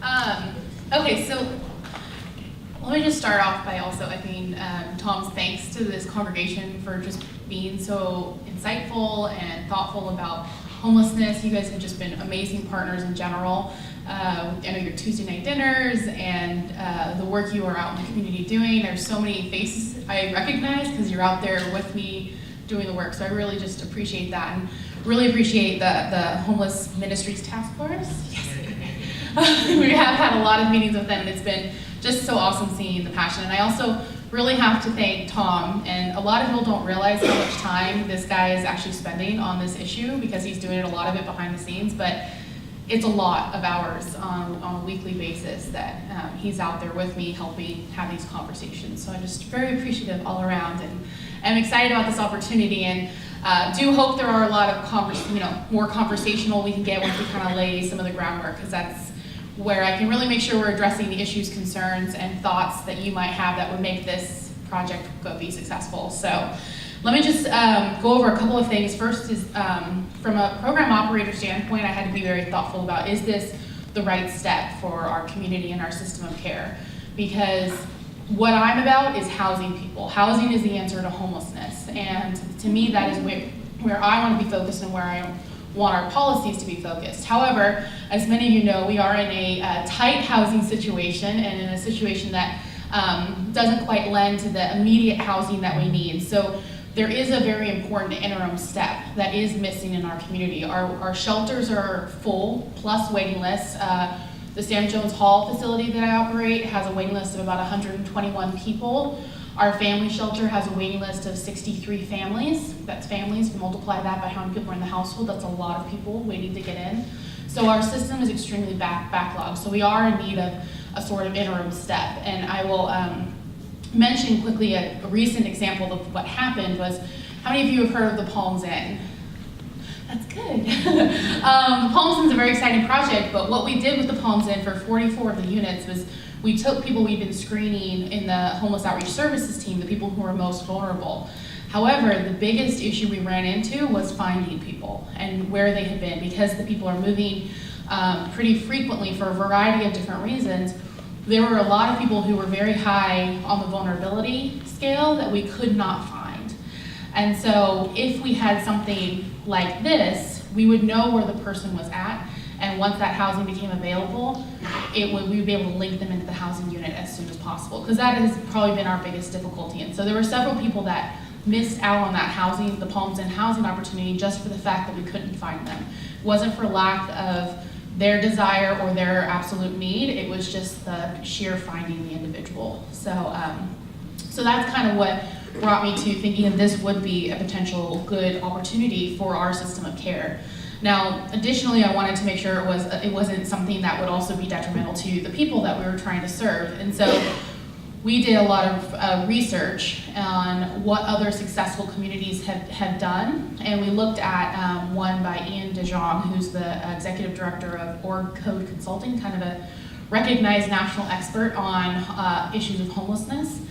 Okay, so let me just start off by also echoing Tom's thanks to this congregation for just being so insightful and thoughtful about homelessness. You guys have just been amazing partners in general. I know your Tuesday night dinners and the work you are out in the community doing. There's so many faces I recognize because you're out there with me doing the work. So I really just appreciate that and really appreciate the Homeless Ministries Task Force. Yes. We have had a lot of meetings with them and it's been just so awesome seeing the passion. And I also really have to thank Tom, and a lot of people don't realize how much time this guy is actually spending on this issue because he's doing a lot of it behind the scenes, but it's a lot of hours on a weekly basis that he's out there with me helping have these conversations. So I'm just very appreciative all around, and I'm excited about this opportunity, and do hope there are a lot of more conversational we can get once we kind of lay some of the groundwork, because that's where I can really make sure we're addressing the issues, concerns, and thoughts that you might have that would make this project be successful. So let me just go over a couple of things. First is from a program operator standpoint, I had to be very thoughtful about, is this the right step for our community and our system of care? Because what I'm about is housing people. Housing is the answer to homelessness. And to me, that is where I want to be focused and where I want our policies to be focused. However, as many of you know, we are in a tight housing situation and in a situation that doesn't quite lend to the immediate housing that we need. So there is a very important interim step that is missing in our community. Our shelters are full, plus waiting lists. The Sam Jones Hall facility that I operate has a waiting list of about 121 people. Our family shelter has a waiting list of 63 families. That's families, multiply that by how many people are in the household, that's a lot of people waiting to get in. So our system is extremely backlogged. So we are in need of a sort of interim step. And I will mention quickly a recent example of what happened was, how many of you have heard of the Palms Inn? That's good. Palms Inn's a very exciting project, but what we did with the Palms Inn for 44 of the units was we took people we'd been screening in the Homeless Outreach Services team, the people who were most vulnerable. However, the biggest issue we ran into was finding people and where they had been, because the people are moving pretty frequently for a variety of different reasons. There were a lot of people who were very high on the vulnerability scale that we could not find. And so if we had something like this, we would know where the person was at, and once that housing became available, we would be able to link them into the housing unit as soon as possible, because that has probably been our biggest difficulty. And so there were several people that missed out on that housing, the Palms Inn housing opportunity, just for the fact that we couldn't find them. It wasn't for lack of their desire or their absolute need, it was just the sheer finding the individual. So, so that's kind of what brought me to thinking that this would be a potential good opportunity for our system of care. Now, additionally, I wanted to make sure it wasn't something that would also be detrimental to the people that we were trying to serve. And so we did a lot of research on what other successful communities have done, and we looked at one by Ian DeJong, who's the executive director of Org Code Consulting, kind of a recognized national expert on issues of homelessness.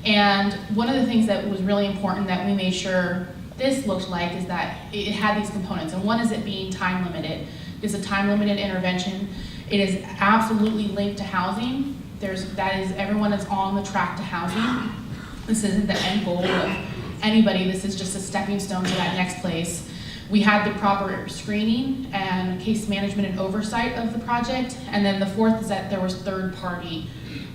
And one of the things that was really important that we made sure this looked like is that it had these components. And one is it being time limited. It's a time limited intervention. It is absolutely linked to housing. Everyone is on the track to housing. This isn't the end goal of anybody. This is just a stepping stone to that next place. We had the proper screening and case management and oversight of the project. And then the fourth is that there was third-party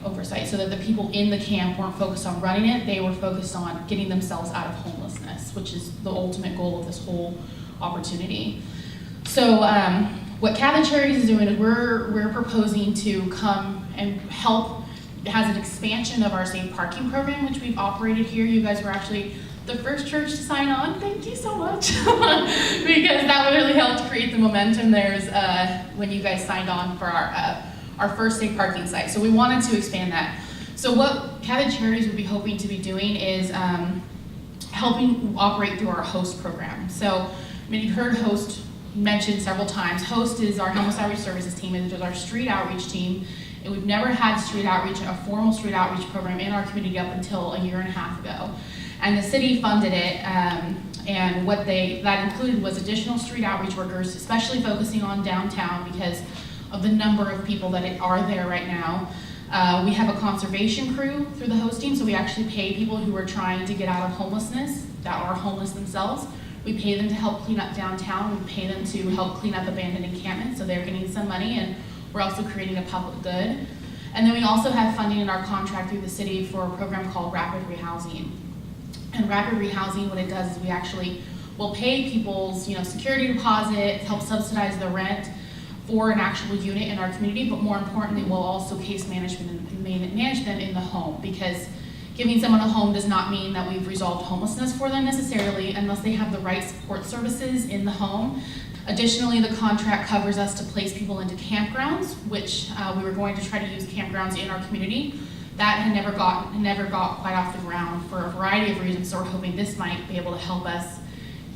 oversight, so that the people in the camp weren't focused on running it, they were focused on getting themselves out of homelessness, which is the ultimate goal of this whole opportunity. So what Catholic Charities is doing is we're proposing to come and help. It has an expansion of our safe parking program, which we've operated here. You guys were actually the first church to sign on. Thank you so much. Because that really helped create the momentum there's when you guys signed on for our first safe parking site. So we wanted to expand that. So what Catholic Charities would be hoping to be doing is helping operate through our HOST program. So you've heard HOST mentioned several times. HOST is our Homeless Outreach Services team, and it is our street outreach team. And we've never had a formal street outreach program in our community up until a year and a half ago. And the city funded it, and what that included was additional street outreach workers, especially focusing on downtown, because of the number of people that are there right now. We have a conservation crew through the host team, so we actually pay people who are trying to get out of homelessness, that are homeless themselves. We pay them to help clean up downtown. We pay them to help clean up abandoned encampments, so they're getting some money, and we're also creating a public good. And then we also have funding in our contract through the city for a program called Rapid Rehousing. And Rapid Rehousing, what it does is we actually will pay people's security deposit, help subsidize their rent for an actual unit in our community, but more importantly, we'll also case management and manage them in the home, because giving someone a home does not mean that we've resolved homelessness for them necessarily, unless they have the right support services in the home. Additionally, the contract covers us to place people into campgrounds, which we were going to try to use campgrounds in our community. That had never got quite off the ground for a variety of reasons, so we're hoping this might be able to help us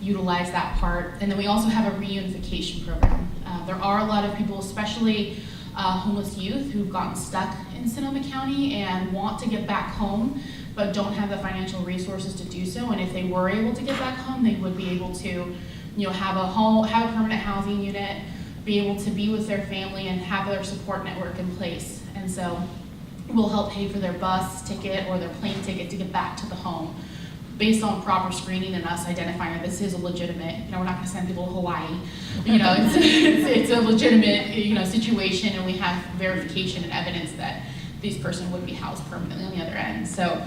utilize that part. And then we also have a reunification program. There are a lot of people, especially homeless youth, who've gotten stuck in Sonoma County and want to get back home, but don't have the financial resources to do so. And if they were able to get back home, they would be able to have a home, have a permanent housing unit, be able to be with their family and have their support network in place. And so we'll help pay for their bus ticket or their plane ticket to get back to the home, based on proper screening and us identifying that this is a legitimate, we're not gonna send people to Hawaii. It's a legitimate, situation, and we have verification and evidence that this person would be housed permanently on the other end. So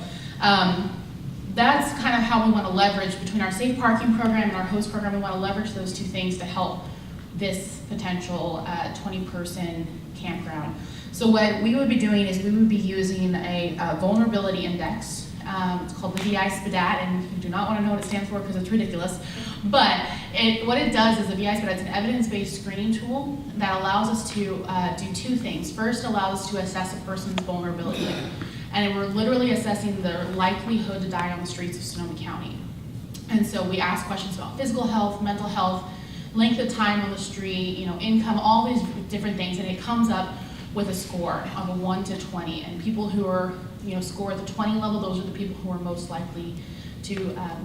that's kind of how we want to leverage between our safe parking program and our host program. We want to leverage those two things to help this potential 20-person campground. So what we would be doing is we would be using a vulnerability index. It's called the VI-SPDAT, and you do not want to know what it stands for because it's ridiculous. But what it does is the VI-SPDAT is an evidence-based screening tool that allows us to do two things. First, allows us to assess a person's vulnerability. And we're literally assessing their likelihood to die on the streets of Sonoma County. And so we ask questions about physical health, mental health, length of time on the street, income, all these different things, and it comes up with a score of a 1 to 20. And people who are score at the 20 level, those are the people who are most likely to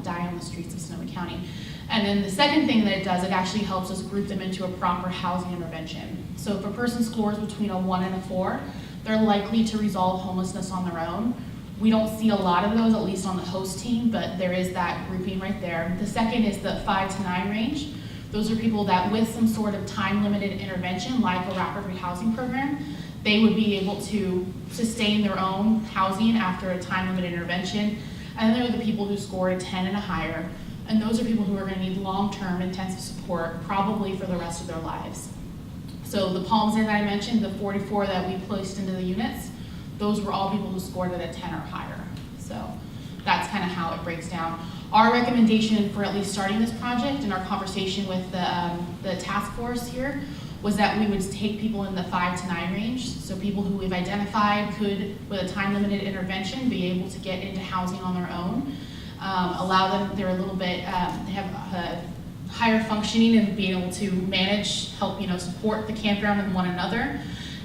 die on the streets of Sonoma County. And then the second thing that it does, it actually helps us group them into a proper housing intervention. So if a person scores between a 1 and a 4, they're likely to resolve homelessness on their own. We don't see a lot of those, at least on the host team, but there is that grouping right there. The second is the 5 to 9 range. Those are people that with some sort of time-limited intervention, like a rapid rehousing program, they would be able to sustain their own housing after a time-limited intervention. And then there are the people who score a 10 and a higher. And those are people who are going to need long-term intensive support, probably for the rest of their lives. So the Palms Inn that I mentioned, the 44 that we placed into the units, those were all people who scored at a 10 or higher. So that's kind of how it breaks down. Our recommendation for at least starting this project and our conversation with the task force here was that we would take people in the 5 to 9 range. So people who we've identified could, with a time-limited intervention, be able to get into housing on their own. Allow them, they're a little bit, they have a higher functioning and being able to manage, help, support the campground and one another,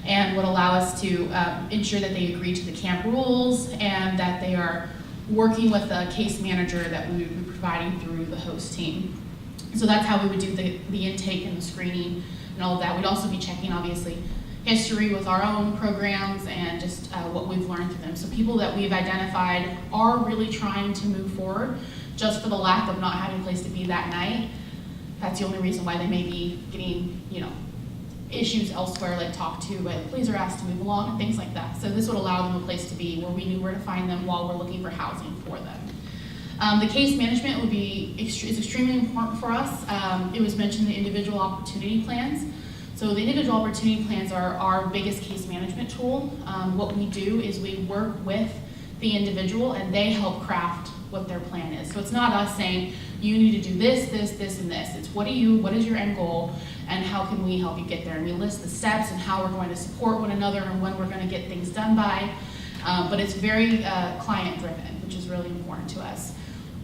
and would allow us to ensure that they agree to the camp rules and that they are working with a case manager that we would be providing through the host team. So that's how we would do the intake and the screening and all of that. We'd also be checking, obviously, history with our own programs and just what we've learned through them. So people that we've identified are really trying to move forward, just for the lack of not having a place to be that night. That's the only reason why they may be getting, issues elsewhere, like talked to, but police are asked to move along and things like that. So this would allow them a place to be where we knew where to find them while we're looking for housing for them. The case management would be is extremely important for us. It was mentioned the individual opportunity plans. So the individual opportunity plans are our biggest case management tool. What we do is we work with the individual and they help craft what their plan is. So it's not us saying, you need to do this, this, this, and this. It's what is your end goal, and how can we help you get there? And we list the steps and how we're going to support one another and when we're going to get things done by. But it's very client-driven, which is really important to us.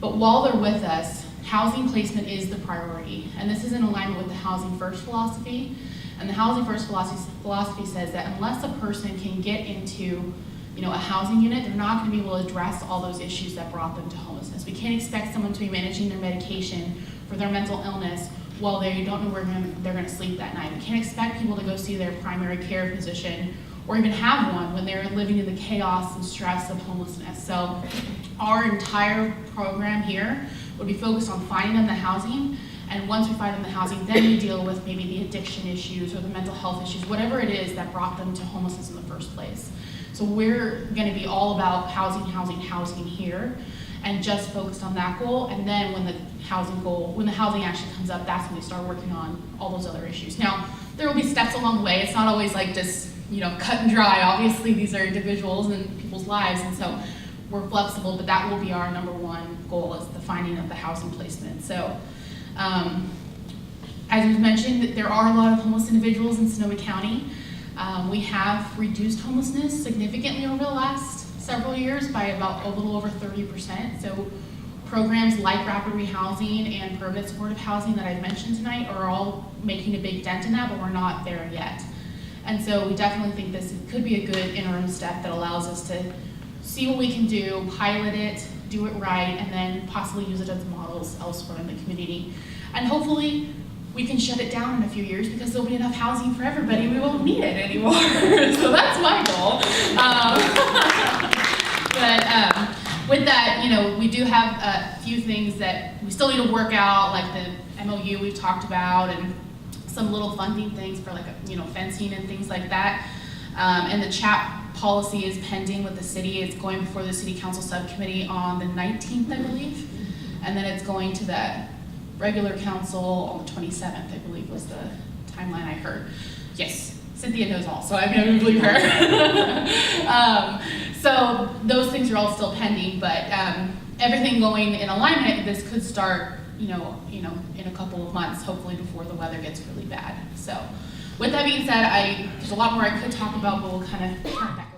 But while they're with us, housing placement is the priority. And this is in alignment with the Housing First philosophy. And the Housing First philosophy says that unless a person can get into a housing unit, they're not going to be able to address all those issues that brought them to homelessness. We can't expect someone to be managing their medication for their mental illness well, they don't know where they're going to sleep that night. We can't expect people to go see their primary care physician or even have one when they're living in the chaos and stress of homelessness. So our entire program here would be focused on finding them the housing, and once we find them the housing, then we deal with maybe the addiction issues or the mental health issues, whatever it is that brought them to homelessness in the first place. So we're going to be all about housing here, and just focused on that goal. And then when the housing actually comes up, that's when we start working on all those other issues. Now, there will be steps along the way. It's not always like just, cut and dry. Obviously, these are individuals and people's lives, and so we're flexible, but that will be our number one goal, is the finding of the housing placement. So, as we've mentioned, there are a lot of homeless individuals in Sonoma County. We have reduced homelessness significantly over the last several years by about a little over 30%. So programs like rapid rehousing and permanent supportive housing that I've mentioned tonight are all making a big dent in that, but we're not there yet. And so we definitely think this could be a good interim step that allows us to see what we can do, pilot it, do it right, and then possibly use it as models elsewhere in the community. And hopefully we can shut it down in a few years because there'll be enough housing for everybody. We won't need it anymore. So that's my goal. But with that, we do have a few things that we still need to work out, like the MOU we've talked about, and some little funding things for fencing and things like that. And the CHAP policy is pending with the city. It's going before the city council subcommittee on the 19th, I believe. And then it's going to the regular council on the 27th, I believe was the timeline I heard. Yes, Cynthia knows all, so I'm going to believe her. So those things are all still pending, but everything going in alignment, this could start, in a couple of months, hopefully before the weather gets really bad. So with that being said, there's a lot more I could talk about, but we'll kind of turn it back.